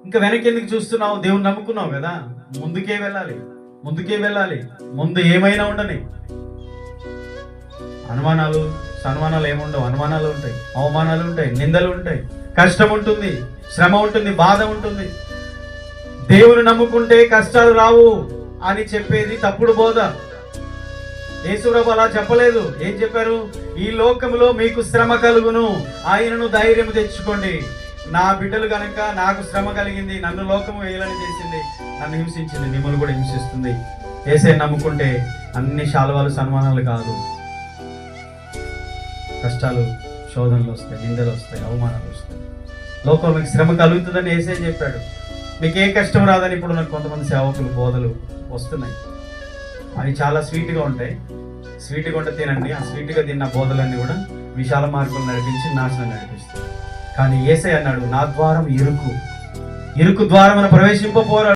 ఇంకా వెనక్కి ఎందుకు చూస్తున్నావు? దేవుని నమ్ముకున్నావు కదా, ముందుకే వెళ్ళాలి, ముందుకే వెళ్ళాలి. ముందు ఏమైనా ఉండని. అనుమానాలు సన్మానాలు ఏముండవు. అనుమానాలు ఉంటాయి, అవమానాలు ఉంటాయి, నిందలు ఉంటాయి, కష్టం ఉంటుంది, శ్రమ ఉంటుంది, బాధ ఉంటుంది. దేవుని నమ్ముకుంటే కష్టాలు రావు అని చెప్పేది తప్పుడు బోధ. యేసుప్రభు అలా చెప్పలేదు. ఏం చెప్పారు? ఈ లోకములో మీకు శ్రమ కలుగును, ఆయనను ధైర్యం తెచ్చుకోండి. నా బిడ్డలు గనక నాకు శ్రమ కలిగింది, నన్ను లోకము వేయాలని చేసింది, నన్ను హింసించింది, మిమ్మల్ని కూడా హింసిస్తుంది. యేసే నమ్ముకుంటే అన్ని శాలువాలు సన్మానాలు కాదు, కష్టాలు, శోధనలు వస్తాయి, నిందలు వస్తాయి, అవమానాలు వస్తాయి. లోకంలో మీకు శ్రమ కలుగుతుందని యేసే చెప్పాడు. మీకు ఏ కష్టం రాదని ఇప్పుడు నాకు కొంతమంది సేవకులు బోధలు వస్తున్నాయి. అవి చాలా స్వీట్గా ఉంటాయి. స్వీట్గా ఉంటే తినండి. ఆ స్వీట్గా తిన్న బోధలన్నీ కూడా విశాల మార్గం నడిపించి నాశనం నడిపిస్తాయి. కానీ యేసయ్య అన్నాడు, నా ద్వారం ఇరుకు, ఇరుకు ద్వారమున ప్రవేశింపపోరా.